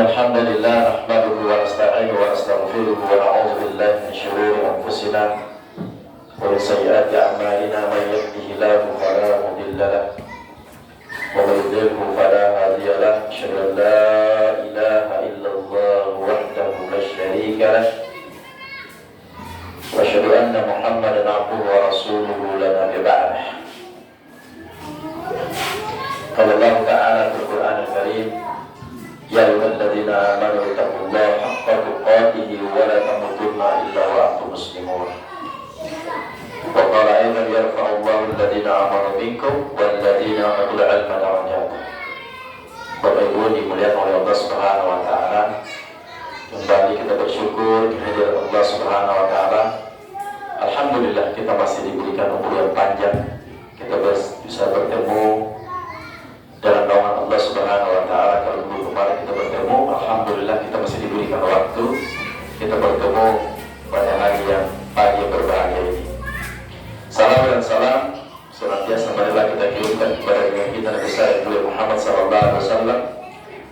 إن الحمد لله نحمده ونستعينه ونستغفره ونعوذ بالله من شرور أنفسنا ومن سيئات أعمالنا من يهده الله فلا مضل له ومن يضلله فلا هادي له أشهد أن لا إله إلا الله وحده لا شريك له وأشهد أن محمدا عبده ورسوله لا نبي بعده. قال الله تعالى في القرآن الكريم يا أيها الذين آمنوا اتقوا الله حق تقاته ولا تموتن إلا وأنتم مسلمون. وقال أيضا يرفع الله الذين آمنوا منكم والذين أوتوا العلم درجات. Bapak Ibu dimuliakan oleh Allah Subhanahu wa taala. Kembali kita bersyukur kehadiran Allah Subhanahu wa taala. Alhamdulillah kita masih diberikan umur yang panjang. Kita bisa bertemu dalam naungan Allah Subhanahu wa taala. Kalau dulu kemarin kita bertemu, alhamdulillah kita masih diberikan waktu kita bertemu pada hari yang pagi berbahagia ini. Salam dan salam senantiasa marilah kita kirimkan kepada kita Nabi besar Muhammad sallallahu alaihi wasallam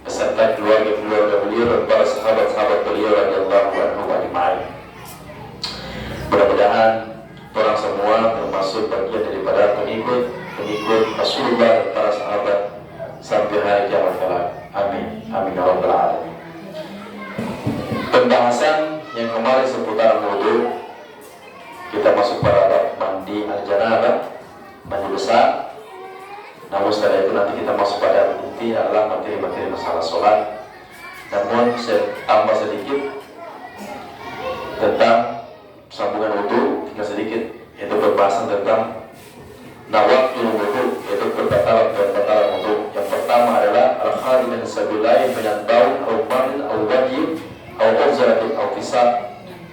beserta keluarga beliau dan para sahabat-sahabat beliau radhiyallahu anhum ajma'in. Mudah-mudahan orang semua termasuk bagian daripada pengikut Rasulullah dan para sahabat sampai hari kiamat kelak. Amin. Amin ya rabbal alamin. Pembahasan yang kemarin seputar wudu, kita masuk pada bab mandi al-janabah, mandi besar. Namun setelah itu nanti kita masuk pada inti adalah materi-materi masalah sholat. Namun saya tambah sedikit tentang sambungan wudu, tinggal sedikit, yaitu pembahasan tentang nawaqidul wudu, yaitu perbatalan dan batalan wudu. Yang pertama adalah al-kharij min sabilain min al-baul aw manin aw wajib aw uzratin aw fisaq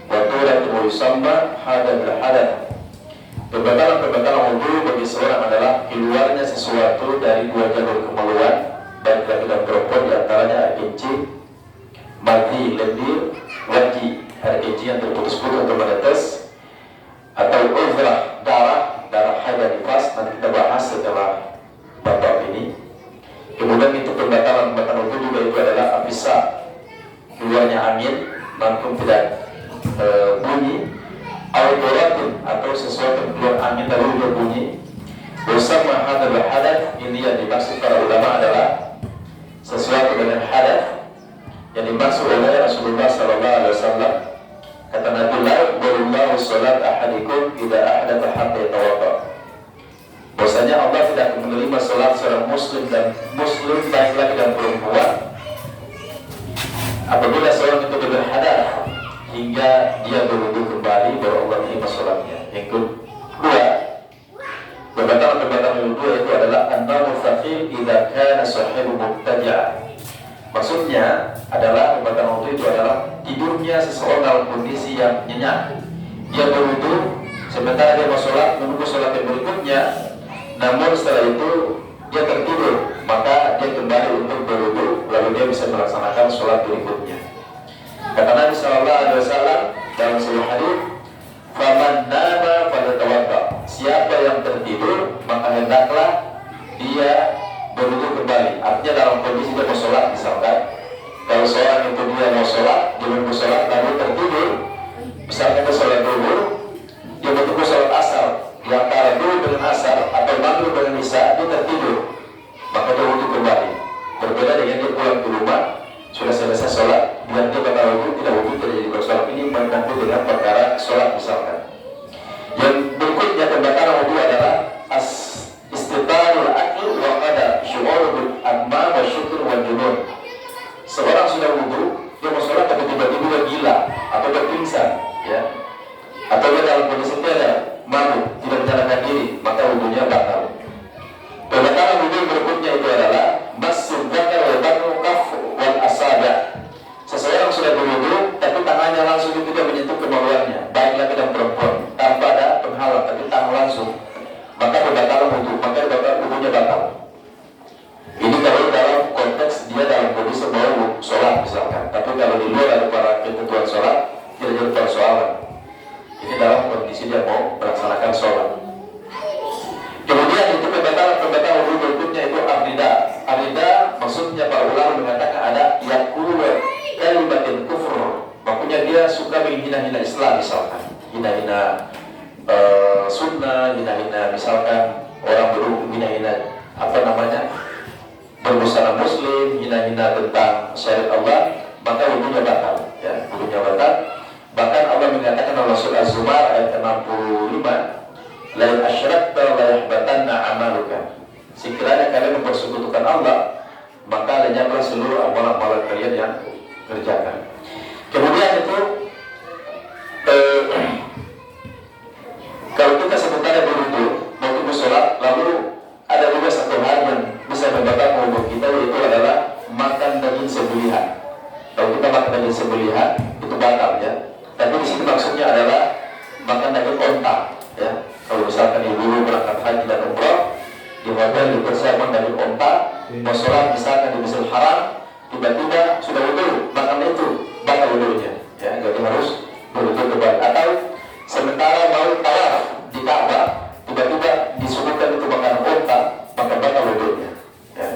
wa tulat wa yusamma hadath al-hadath. Pembatalan wudu bagi seorang adalah keluarnya sesuatu dari dua jalur kemaluan, baik laki dan perempuan, diantaranya air kencing, madhi, lendir, wajib, air kencing yang terputus-putus atau menetes, atau uzrah, darah haid dan nifas. Nanti kita bahas setelah bab ini. Kemudian itu pembatalan wudu juga itu adalah afisa, keluarnya angin, langsung tidak bunyi, autoratin atau sesuatu keluar angin lalu berbunyi. Bersama hadath hadath, ini yang dimaksud para ulama adalah sesuatu dengan hadath yang dimaksud oleh Rasulullah sallallahu alaihi wasallam. Kata Nabi, la yaqbalullahu salat ahadikum idza ahdatha hatta yatawadda. Bahwasanya Allah tidak akan menerima salat seorang muslim baik laki dan perempuan apabila seorang itu berhadath hingga dia berwudu kembali, baru Allah menerima salatnya. Yang kedua, pembatalan wudu itu adalah an-nawmu thaqil idza kana sahibu mubtadi'ah. Maksudnya adalah pembatalan wudu itu adalah tidurnya seseorang dalam kondisi yang nyenyak. Dia berwudu sementara dia mau sholat, menunggu sholat yang berikutnya. Namun setelah itu dia tertidur, maka dia kembali untuk berwudu, lalu dia bisa melaksanakan sholat berikutnya. Kata Nabi sallallahu alaihi wasallam dalam sebuah hadis, "Faman nama falyatawadda." Siapa yang tertidur, maka hendaklah dia berwudu kembali. Artinya dalam kondisi dia mau sholat, misalkan kalau seorang itu dia mau sholat, dia mau sholat lalu tertidur, misalkan dia sholat zuhur, dia menunggu sholat asar, di antara zuhur dengan asar atau maghrib dengan isya dia tertidur, maka dia wudu kembali. Berbeda dengan dia pulang ke rumah sudah selesai sholat, biar dia bakal wudu, tidak wudu, tidak jadi bersolat. Ini menyangkut dengan perkara sholat misalkan. Yang berikutnya pembatalan wudu adalah istitarul akil wa qada syu'urul amma wa syukur wa junun. Seorang sudah wudu, dia mau sholat tapi tiba-tiba gila atau berpingsan, ya, atau dia dalam kondisi tidak mabuk, tidak menyalakan diri, maka wudunya batal. Pembatalan wudu berikutnya itu adalah masjid zakar wa batnu kaf wal asabi'. Seseorang sudah berwudu tapi tangannya langsung itu tidak menyentuh kemaluannya, baik laki dan perempuan, tanpa ada penghalang, tapi tangan langsung, maka pembatalan wudu, maka wudunya batal. Ini kalau dalam konteks dia dalam kondisi mau sholat misalkan. Tapi kalau di luar ada para ketentuan sholat, tidak jadi persoalan. Ini dalam kondisi dia mau melaksanakan sholat. Kemudian misalkan, hina-hina sunnah, hina-hina misalkan orang hina-hina berbusana muslim, hina-hina tentang syariat Allah, maka wudhunya batal, ya, wudhunya batal. Bahkan Allah mengatakan dalam surah Az-Zumar ayat 65, la in asyrakta la yahbatanna amaluka. Sekiranya kalian mempersekutukan Allah, maka lenyaplah seluruh amalan-amalan kalian yang kerjakan. Kemudian itu kalau kita sementara berwudu mau sholat, lalu ada juga satu hal yang bisa membatalkan wudu kita, yaitu adalah makan daging sembelihan. Kalau kita makan daging sembelihan itu batal, ya. Tapi di sini maksudnya adalah makan daging onta, ya. Kalau misalkan ibu berangkat haji dan umrah, di hotel dipersiapkan daging onta, mau sholat misalkan di Masjidil Haram, tiba-tiba sudah wudu, makan itu batal wudunya, ya. Jadi harus berwudu kembali. Atau sementara mau tawaf di Ka'bah, tiba-tiba disuguhkan itu makanan onta, maka batal wudunya, ya.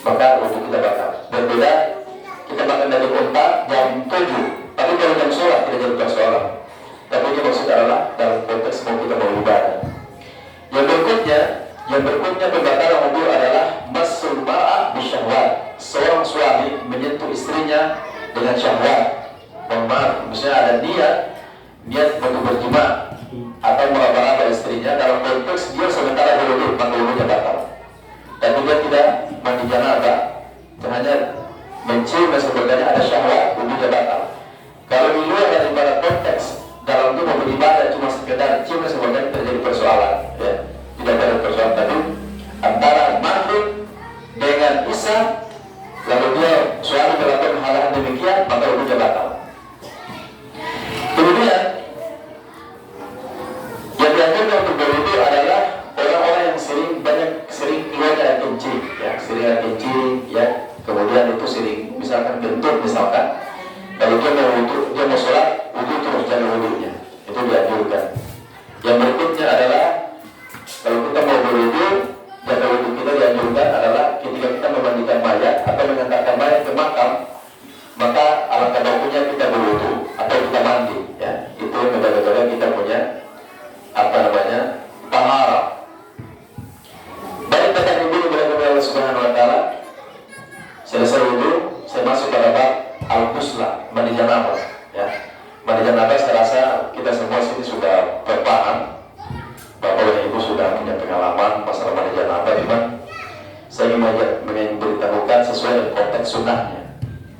Maka wudu kita batal. Berbeda kita makan daging onta jam 7, tapi kalau jam sholat tidak jadi persoalan. Tapi ini maksud adalah dalam konteks mau kita mau ibadah. Yang berikutnya pembatalan wudu adalah masul mar'ah bisyahwat. Seorang suami menyentuh istrinya dengan syahwat. Mohon maaf, misalnya ada niat untuk berjima atau meraba-raba istrinya dalam konteks dia sementara berwudu, maka wudunya batal. Dan dia tidak mandi janabah, hanya mencium dan sebagainya, ada syahwat, wudunya batal. Kalau di luar daripada konteks dalam itu mau beribadah cuma sekedar cium dan sebagainya, terjadi persoalan, ya. Tidak ada persoalan. Tapi antara maghrib dengan isya, lalu dia suami melakukan hal-hal demikian, maka wudunya batal. Kemudian yang dianjurkan untuk berwudu adalah orang-orang yang sering keluarnya air kencing, ya, sering air kencing, ya. Kemudian itu sering misalkan kentut misalkan. Kalau dia mau wudu, dia mau sholat, wudu terus jaga wudunya, itu dianjurkan. Yang berikutnya adalah kalau kita mau berwudu, jaga wudu kita dianjurkan adalah ketika kita memandikan mayat atau mengantarkan mayat ke makam, maka alangkah bagusnya kita berwudu atau kita mandi, ya. Itu yang menjaga kita punya taharah. Baik, kata ibu kepada Allah Subhanahu Wa Taala. Selesai wudu, saya masuk pada bab al-ghusla, mandi janabah, ya. Mandi janabah saya rasa kita semua sini sudah berpaham. Bapak dan Ibu sudah punya pengalaman masalah mandi janabah, cuman saya ingin memberitahukan sesuai dengan konteks sunnahnya.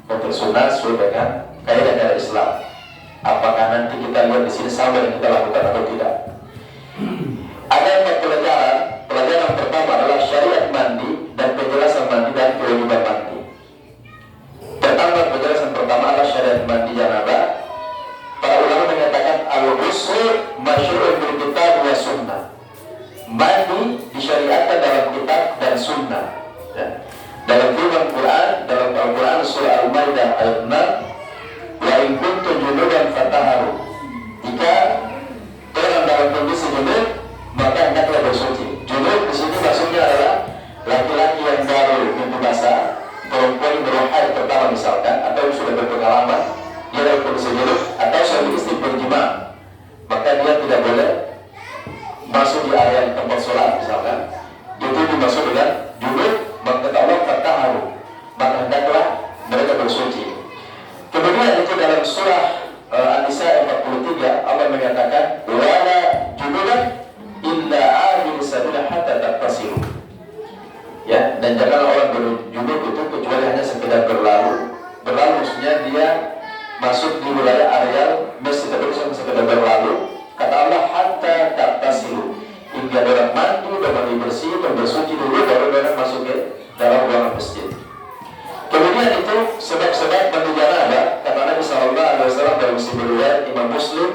Konteks sunnah sesuai dengan kaidah Islam. Apakah nanti kita lihat di sini sama yang kita lakukan atau tidak? Ada 4 pelajaran. Pelajaran pertama adalah syariat mandi dan penjelasan mandi dan kewajiban mandi. Pertama, penjelasan pertama adalah syariat mandi janabah. Para ulama menyatakan al-ghusl masyru'un bil kitab wa sunnah. Mandi disyariatkan dalam kitab dan sunnah, ya. Dalam firman Quran, dalam Al-Quran surah Al-Maidah ayat 6, wa in kuntum junuban fatahharu. Jika orang dalam kondisi junub, maka hendaklah bersuci. Junub di sini maksudnya adalah laki-laki yang baru mimpi basah, perempuan yang baru haid pertama misalkan, atau yang sudah berpengalaman, dia dalam kondisi junub, atau suami istri berjima, maka dia tidak boleh masuk di area tempat sholat misalkan. Itu dimaksud dengan junub, maka Allah fatahharu, maka hendaklah mereka bersuci. Kemudian itu dalam surah An-Nisa 43 Allah mengatakan wala junuban illa abir sabila hatta tattasilu, ya. Dan jangan orang berjunub itu kecuali hanya sekedar berlalu maksudnya dia masuk di wilayah areal masjid, tapi sekedar berlalu. Kata Allah hatta tattasilu, hingga orang mandi bersih dan bersuci dulu baru orang masuk ke dalam ruangan masjid. Kemudian itu sebab-sebab mandi janabah, kata Nabi Sallallahu Alaihi Wasallam dalam riwayat Imam Muslim,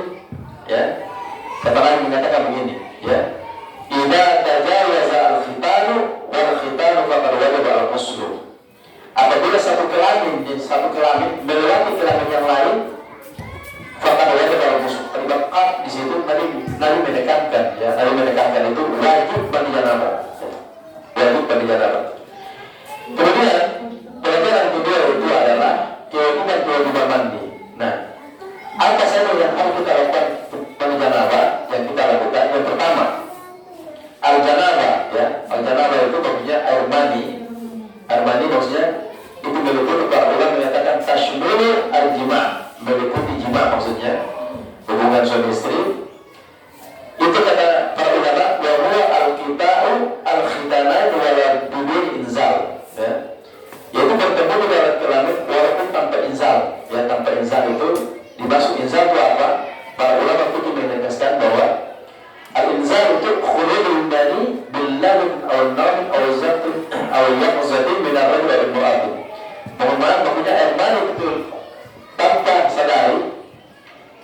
ya. Kata Nabi mengatakan begini, ya. Idza tajawaza al-khitanu wal khitanu faqad wajaba al-ghusl. Apabila satu kelamin melewati kelamin yang lain, faqad wajaba al-ghusl. Terlibat qaf di situ Nabi menekankan, ya. Nabi menekankan itu wajib mandi janabah, ya. Wajib mandi janabah. Kemudian pelajaran kedua itu adalah kewajiban mandi. Nah, apa saja yang harus kita lakukan ya. Al-janabah itu maksudnya air mani. Air mani maksudnya itu meliputi, para ulama menyatakan tashmulu al-jima', meliputi jima' maksudnya hubungan suami istri. Itu kata para ulama, wa huwa al-qita'u al-khitanain wala bidun inzal, ya. Yaitu bertemu di dalam kelamin walaupun tanpa inzal, ya. Tanpa inzal itu dimaksud inzal itu apa? Para ulama itu menegaskan bahwa al-inzal itu khurujul mani bil labn aw an-nawm aw zatin aw yaqzatin min ar-rajul wal imra'ah. Maksudnya air mani itu tanpa sadari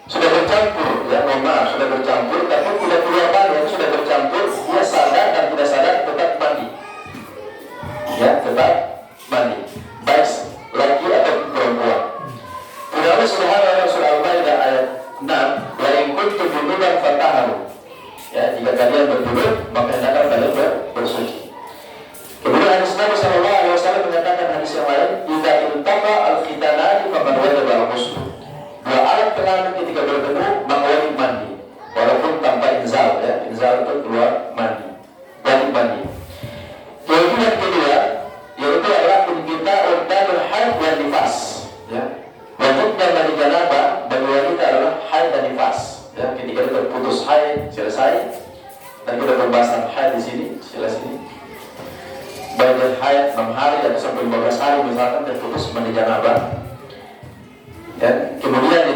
sudah bercampur, ya, sudah bercampur, tapi tidak keluar mani, sudah bercampur, dia sadar dan tidak sadar tetap mandi, ya, tetap mandi, baik laki atau perempuan. Allah Subhanahu wa taala Al-Maidah ayat 6, wa in kuntum junuban fatahharu. Ya, jika kalian berjunub maka hendaklah kalian bersuci. Kemudian hadis Nabi sallallahu alaihi wasallam menyatakan hadis yang lain, idza iltaqa al-khitanani faqad wajaba al-ghusl. Dua alat kelamin ketika bertemu maka wajib mandi, walaupun tanpa inzal, ya. Inzal itu keluar mandi, wajib mandi. Kemudian yang kedua yaitu adalah kita uddanul haid dan nifas, ya. Wajibnya mandi janabah bagi wanita adalah haid dan nifas, ya. Ketika kita putus haid selesai, dan kita pembahasan haid di sini, jelas ini. Baik haid 6 hari atau sampai 15 hari misalkan terputus mandi janabah. Dan kemudian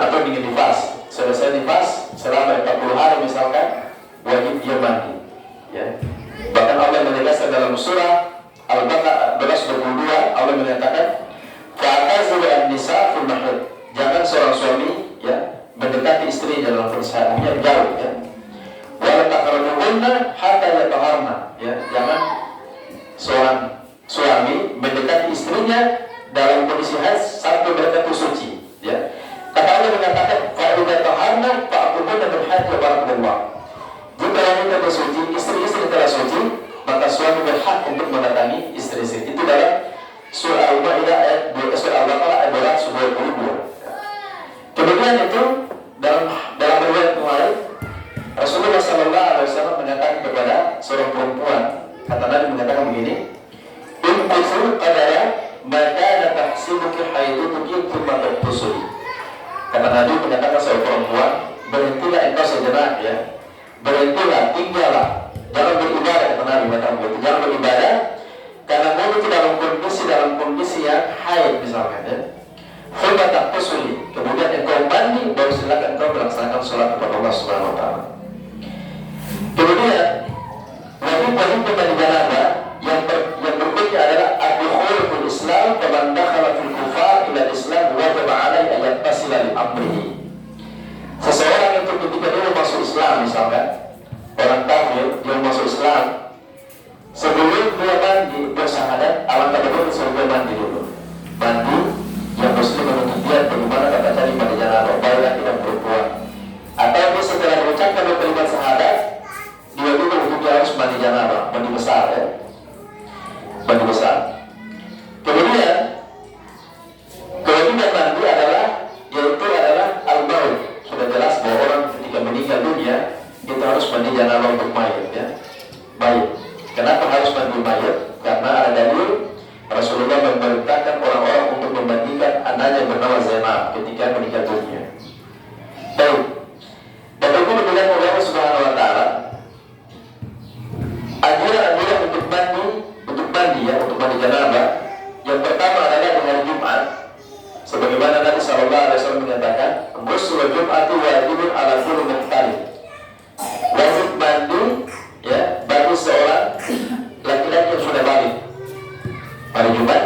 atau dengan nifas, selesai nifas selama 40 hari misalkan, wajib dia mandi, ya. Bahkan Allah menegaskan dalam surah Al-Baqarah 11:22, Allah menyatakan fa'tazilu an-nisa fil mahid, jangan seorang suami, ya, mendekati istrinya dalam kondisi haidnya, jauh, ya. Wala taqrabuhunna hatta yataharna, ya, jangan seorang suami mendekati istrinya dalam kondisi haid sampai mereka itu suci, ya. Kata Allah mengatakan fa'idza taharna fa'tuhunna bil haid wa barakallah. Jika wanita bersuci, istri-istri telah suci, maka suami berhak untuk mendatangi istri-istri. Itu dalam surah Al-Maidah ayat surah Al-Baqarah ayat 222. Kemudian itu dalam riwayat lain Rasulullah sallallahu alaihi wasallam menyatakan kepada seorang perempuan, kata Nabi mengatakan begini, "Inqusul qadara ma kana tahsibuki haiduki thumma tusuli." Kata Nabi menyatakan seorang perempuan, berhentilah engkau sejenak, ya. Berhentilah, tinggallah, jangan beribadah, kata Nabi mengatakan begitu. Jangan beribadah karena kamu itu dalam kondisi yang haid misalkan, ya. Thumma tusuli, kemudian engkau mandi, baru silakan engkau melaksanakan sholat kepada Allah Subhanahu wa taala. Kemudian wajib mandi janabah yang berikutnya adalah ad-dukhul fil Islam, faman dakhala fil kufar ila Islam wajib alaihi an yattasila li amrihi. Seseorang itu ketika dia masuk Islam misalkan, orang kafir dia masuk Islam, sebelum dia mandi bersyahadat, alangkah bagus sebelum dia mandi dulu. Mandi yang muslim menuntut dia bagaimana tata cara mandi janabah, baik laki dan perempuan. Atau dia setelah mengucapkan kalimat syahadat, dia juga untuk dia harus mandi janabah, mandi besar, ya. Mandi besar. Kemudian kewajiban mandi yaitu adalah al-maut. Sudah jelas bahwa orang ketika meninggal dunia itu harus mandi janabah untuk mayat, ya. Baik. Kenapa harus mandi mayat? Karena ada dalil Rasulullah memerintahkan orang-orang untuk memandikan anaknya bernama Zainab ketika meninggal dunia. Baik. Dan itu menunjukkan oleh Allah Subhanahu wa taala anjuran untuk mandi, ya, untuk mandi janabah. Yang pertama adalah di hari Jumat, sebagaimana Nabi sallallahu alaihi wasallam menyatakan, "Ghusl Jum'ati wajibun 'ala kulli muhtalim." Wajib mandi, ya, bagi seorang laki-laki yang sudah balik hari Jumat.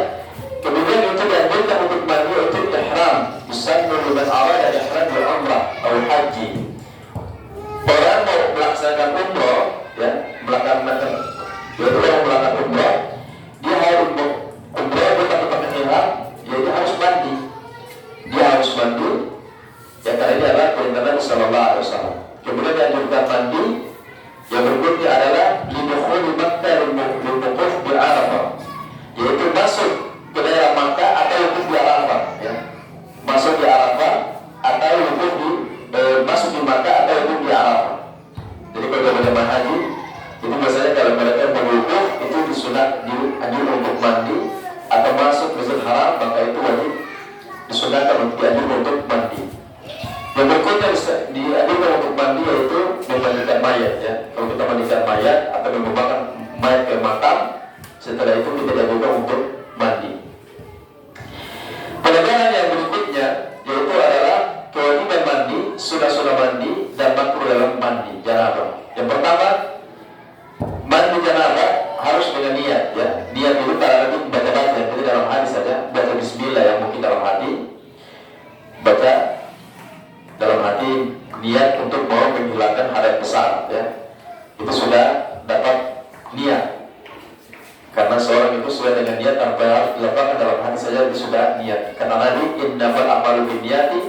Kemudian itu dianjurkan untuk mandi untuk ihram, yusannu liman arada mayat atau membawakan mayat ke makam. Setelah itu kita dianjurkan untuk mandi. Penegasan yang berikutnya yaitu adalah kewajiban mandi, sunah-sunah mandi, dan makruh dalam mandi janabah. Yang pertama, mandi janabah harus dengan niat, ya. Niat itu para nabi baca-baca, yang tadi dalam hadis saja, baca bismillah yang mungkin dalam hati, baca dalam hati niat untuk mau menghilangkan hadat besar, ya. Itu sudah dapat niat. Karena seorang itu sesuai dengan niat tanpa harus dilakukan dalam hati saja itu sudah niat. Kata Nabi, innamal a'malu binniyati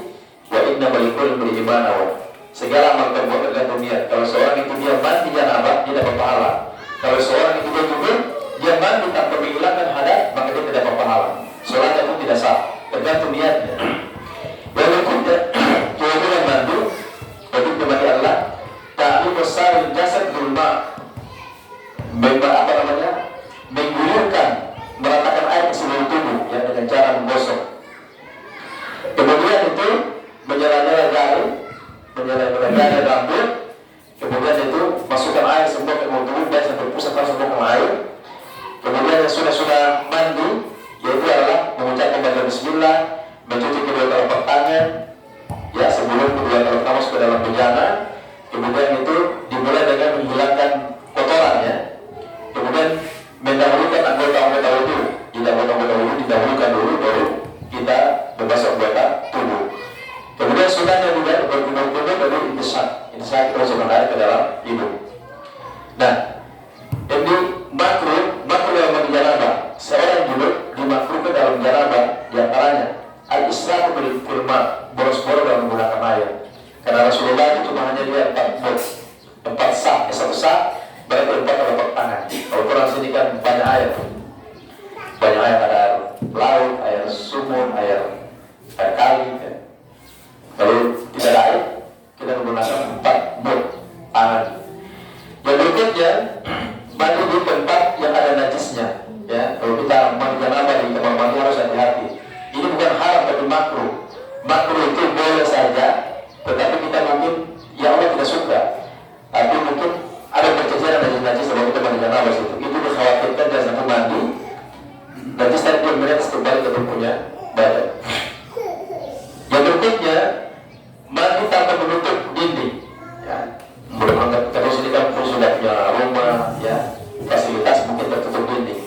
wa innamal likulli imri'in ma nawa. Segala amal terbuat tergantung niat. Kalau seorang itu dia mandi janabah, dia dapat pahala. Kalau seorang itu dia junub, dia mandi tanpa menghilangkan hadat, maka dia tidak dapat pahala. Salatnya pun tidak sah, tergantung niatnya. Yang berikutnya, kewajiban mandi bagi kembali Allah, ta'lim wasaril jasad bil ma'. Mengguyurkan, meratakan air ke seluruh tubuh, ya, dengan cara menggosok. Kemudian itu menyala-nyala jari, menyala-nyala rambut. Kemudian itu masukkan air semua ke tubuh dan sampai pusat semua ke air. Kemudian yang sudah mandi, yaitu adalah mengucapkan baca bismillah, mencuci kedua telapak tangan, ya, sebelum kedua telapak tangan masuk ke dalam bejana. Kemudian itu dimulai dengan menghilangkan kotorannya. Kemudian mendahulukan anggota-anggota wudhu. Tidak anggota-anggota wudhu didahulukan dulu, baru kita membasuh anggota tubuh. Kemudian sunahnya juga berguna-guna dari intisyak. Intisyak itu masukkan air ke dalam hidung. Nah, ini makruh yang mandi janabah. Seorang junub dimakruhkan dalam janabah diantaranya al-israfu bil ma', boros-boros dalam menggunakan air. Karena Rasulullah itu cuma hanya dia 4 sah, satu sah. Berarti 4 telapak tangan. Kalau orang sini kan banyak air, ada air laut, air sumur, air kali. Ya. Kalau tidak ada air, kita menggunakan 4 mud tangan. Yang berikutnya, mandi di tempat yang ada najisnya. Ya, kalau kita mandi janabah di kamar mandi harus hati-hati. Ini bukan haram tapi makruh. Makruh itu boleh saja, tetapi kita mungkin ya Allah tidak suka. Tapi mungkin ada berceceran najis-najis kalau kita mandi janabah itu dikhawatirkan dan sampai mandi najis tadi dia menetes kembali ke tubuhnya badan. Yang berikutnya, mandi tanpa menutup dinding, ya. Mudah-mudahan kalau sini kan sudah punya rumah, ya, fasilitas mungkin tertutup dinding.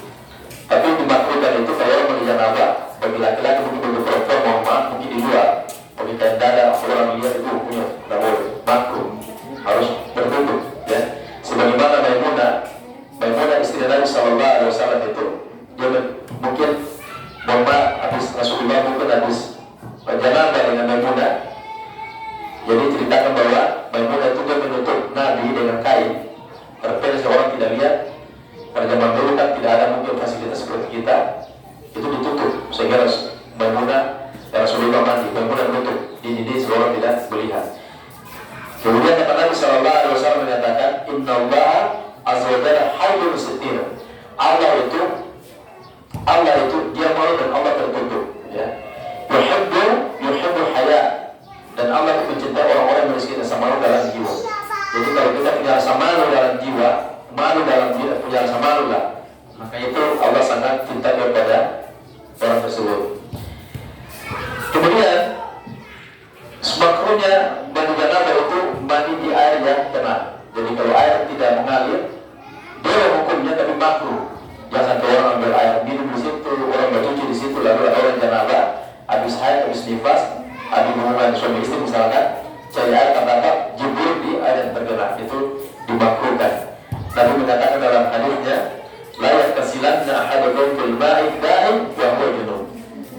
Tapi dimakruhkan itu kalau mandi janabah bagi laki-laki mungkin untuk perempuan mohon maaf mungkin di luar, bagi kain dada orang lihat itu punya tidak boleh, makruh, harus tertutup, ya. Sebagaimana Maimunah istri Nabi Sallallahu Alaihi Wasallam itu, dia mungkin habis Rasulullah mungkin habis janabah dengan Maimunah. Jadi ceritakan bahwa Maimunah itu dia menutup Nabi dengan kain, terpel seorang tidak lihat. Pada zaman dulu kan tidak ada mungkin fasilitas seperti kita, itu ditutup sehingga Maimunah Rasulullah mandi, Maimunah menutup jadi seorang tidak melihat. Kemudian kata Nabi Sallallahu Alaihi Wasallam menyatakan, Inna Allah azza wa jalla hayyun sitir. Allah itu dia malu dan Allah tertutup, ya. Yuhibbu haya, dan Allah itu mencintai orang-orang yang miskin rasa malu dalam jiwa. Jadi kalau kita punya rasa malu dalam jiwa, punya rasa malu lah, maka itu Allah sangat cinta kepada orang tersebut. Kemudian makruhnya mandi janabah itu mandi di air yang tenang. Jadi kalau air tidak mengalir, boleh hukumnya tapi makruh. Jangan sampai orang ambil air minum di situ, orang bercuci di situ, lalu ada orang janabah habis haid, habis nifas, habis hubungan suami istri misalkan, cari air tak jebur di air yang tergenang, itu dimakruhkan. Nabi menyatakan dalam hadisnya, la yaktasilanna ahadukum fil ma'i da'im wa huwa junub.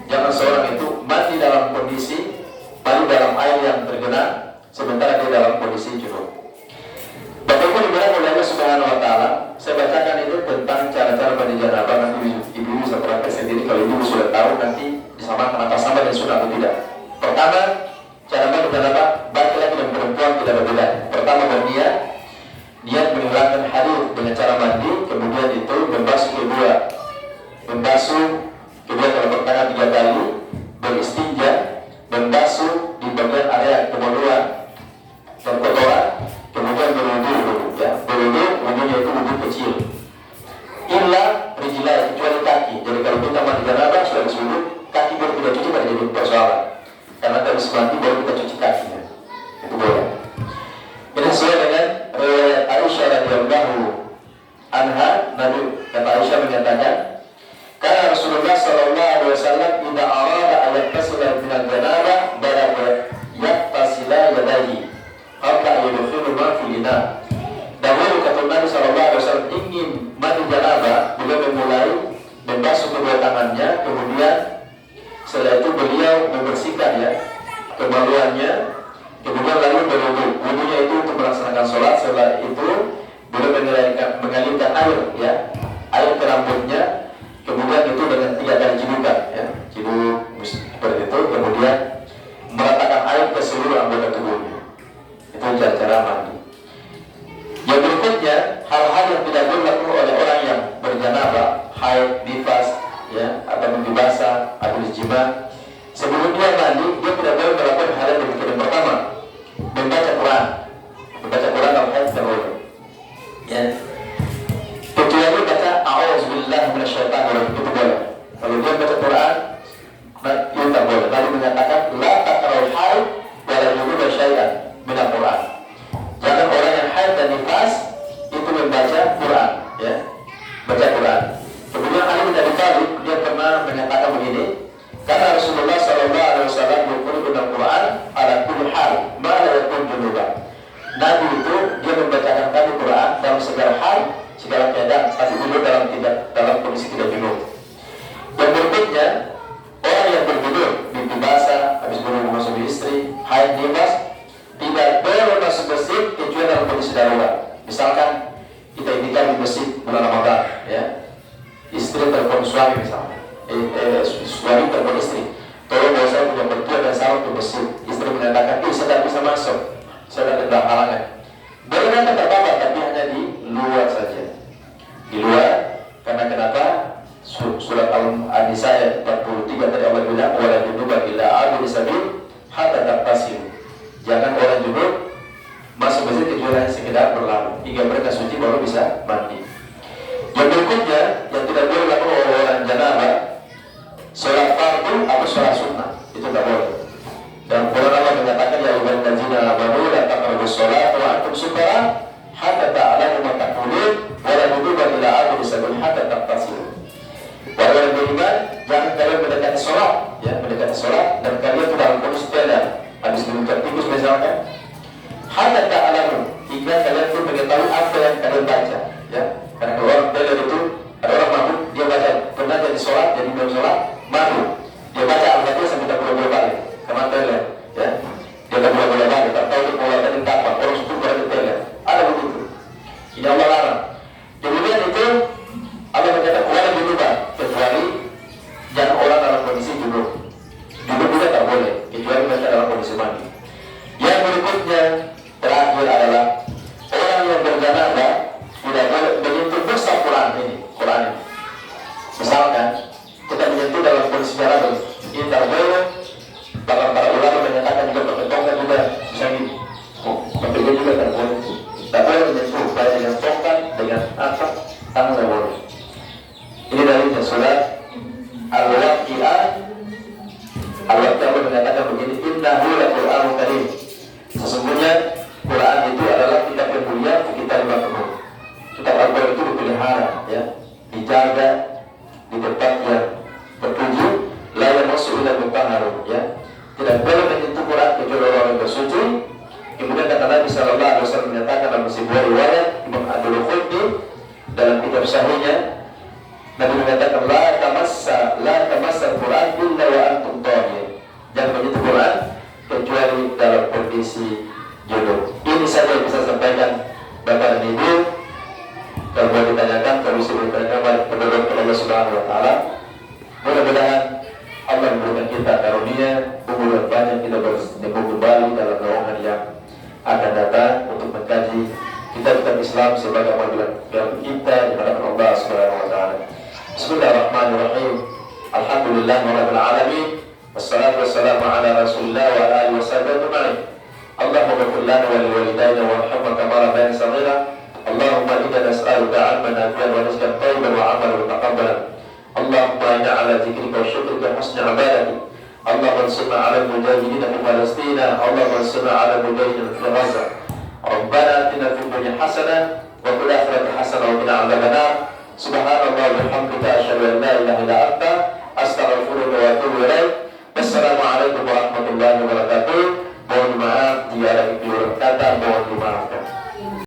Jangan seorang itu mandi dalam kondisi mandi dalam air yang tergenang sementara dia dalam kondisi junub. Bapak Ibu dibilang oleh Allah Subhanahu Wa Taala, saya bacakan itu tentang cara-cara mandi janabah. Nanti ibu bisa praktek sendiri. Kalau ibu sudah tahu nanti disamakan apa sama dan sunnah atau tidak. Pertama, cara mandi janabah laki-laki dan perempuan tidak berbeda. Pertama berniat, niat menghilangkan hadas dengan cara mandi, kemudian itu membasuh kedua telapak tangan 3 kali, beristinja, membasuh di bagian area kemaluan dan kotoran, kemudian berwudu, ya. Berwudu, wudunya itu kecil. Illa rijlai, kecuali kaki. Jadi kalau kita mandi janabah sudah disuruh kaki baru kita cuci pada jadi persoalan. Karena habis mandi baru kita cuci kakinya. Itu boleh. Ini sesuai dengan riwayat Aisyah radhiyallahu anha. Nabi kata Aisyah menyatakan, karena Rasulullah sallallahu alaihi wasallam idza arada an yaktasila min al-janabah bara'a yaktasila yadayhi hatta yudkhilu ma fi ina. Dahulu kata Nabi sallallahu alaihi wasallam ingin mandi janabah, beliau memulai membasuh kedua tangannya, kemudian setelah itu beliau membersihkan ya kemaluannya, kemudian lalu berwudu. Wudunya itu untuk melaksanakan sholat. Setelah itu beliau mengalirkan air ya, air ke rambutnya, kemudian itu dengan 3 kali cidukan ya, ciduk seperti itu, kemudian meratakan air ke seluruh anggota tubuhnya. Itu cara mandi. Yang berikutnya, hal-hal yang tidak boleh dilakukan oleh orang yang berjanabah, haid, nifas, ya, atau mandi basah, atau jima. Sebelum dia mandi, dia tidak boleh melakukan hal yang berikut. Yang pertama, membaca Quran. Membaca Quran dalam haid tidak boleh. Ya. Kecuali baca A'udzubillahi minasyaitonir rajim, itu boleh. Kalau dia baca Quran, itu tak boleh. Lalu menyatakan la taqra'ul haid wa la yu'minu syai'an minal Quran. Jangan orang yang haid dan nifas itu membaca Quran, ya, baca Quran. Kemudian Ali bin Abi Thalib dia pernah menyatakan begini, karena Rasulullah sallallahu alaihi wasallam berqur'an dengan Quran ala kulli hal, ma la yakun junuban. Nabi itu dia membacakan kami Quran dalam segala hal, segala keadaan, tapi dulu dalam kondisi tidak junub. Yang berikutnya, orang yang berjunub, mimpi basah, habis berhubungan suami istri, haid, nifas, tidak boleh masuk masjid kecuali dalam kondisi darurat. Misalkan kita indikan di masjid bulan Ramadan, ya, istri telepon suami misalnya, suami telepon istri, tolong bawa saya punya mertua dan salam ke masjid. Istri menyatakan, saya tidak bisa masuk, saya tidak ada halangan. Boleh nanti terdapat, tapi hanya di luar saja, di luar. Karena kenapa? Surat Al-Nisa ayat 43 tadi Allah bilang, wala junuba illa abid sabil hatta taqtasim. Jangan orang junub masuk masjid kecuali hanya sekedar berlalu hingga mereka suci baru bisa mandi. Yang berikutnya yang tidak boleh dilakukan oleh orang janabah, sholat fardu atau sholat sunnah, itu tidak boleh. Dan Quran Allah menyatakan, ya ayyuhal ladzina amanu la taqrabus sholata wa antum sukara hatta ta'lamu ma taqulun wa la junuban illa abid sabil hatta taqtasilu. Wahai orang beriman, jangan kalian mendekati sholat, ya, mendekati sholat dan kalian itu dalam kondisi tiada, habis mengucap tikus misalkan, hatta ta'lamu, hingga kalian pun mengetahui apa yang kalian baca, ya. Karena kalau orang belajar itu, ada orang mabuk, dia baca, pernah jadi sholat, jadi belum sholat, mabuk, dia baca Al-Fatihah sampai tak boleh balik, karena belajar, ya, dia tak boleh balik, tak tahu pola tadi apa, orang suku berada belajar, ada begitu. Ini Allah larang. Kemudian itu Allah menyatakan wala junuban, kecuali jangan orang dalam kondisi junub. Junub juga tak boleh, kecuali mereka dalam kondisi mandi. Yang berikutnya terakhir adalah orang yang berjanabah tidak boleh menyentuh mushaf Quran ini. Misalkan kita menyentuh dalam kondisi janabah, ini tak boleh. Bahkan para ulama menyatakan juga tongkat juga bisa ini. Menyentuh juga tak boleh. Tak boleh menyentuh baik dengan tongkat, dengan apa, tangan tak boleh. Ini dari surat Al-Waqi'ah. Al-Waqi'ah menyatakan begini, innahu laqur'anun karim. Sesungguhnya Quran itu adalah kitab yang mulia, kitab yang penuh. Kitab Al-Quran itu dipelihara, ya, dijaga di tempat yang bertujuh, la yamassuhu illa mutahharun, ya. Tidak boleh menyentuh Quran kecuali orang yang bersuci. Kemudian kata Nabi sallallahu alaihi wasallam menyatakan dalam sebuah riwayat Imam Ad-Darqutni dalam kitab sahihnya, Nabi menyatakan la tamassa Quran illa wa antum tahir. Jangan menyentuh Quran kecuali dalam kondisi junub. Ini saja yang bisa sampaikan Bapak dan Ibu. Kalau mau ditanyakan, kalau bisa bertanya kepada Allah Subhanahu Wa Taala. Mudah-mudahan Allah memberikan kita karunia umur yang banyak, kita bertemu kembali dalam naungan yang akan datang untuk mengkaji kitab-kitab Islam sebagai amal yang kita di hadapan Allah Subhanahu Wa Taala. Bismillahirrahmanirrahim. Alhamdulillahirabbil alamin. Wassalatu wassalamu ala Rasulillah wa alihi wasallam. Allahumma ighfir lana wa liwalidayna warhamna kama rabbayana shaghira. Allahumma inna nas'aluka 'ilman nafi'an wa rizqan thayyiban wa 'amalan mutaqabbalan. Allahumma inna 'ala dzikrika wa syukrika wa husni 'ibadatik. Allahumma ansurna 'ala al-mujahidin fi Palestina. Allahumma ansurna 'ala al-mujahidin fi Gaza. Rabbana atina fid dunya hasanah wa fil akhirati hasanah wa qina 'adzabannar. Subhanallah wa bihamdika asyhadu an la ilaha illa anta astaghfiruka wa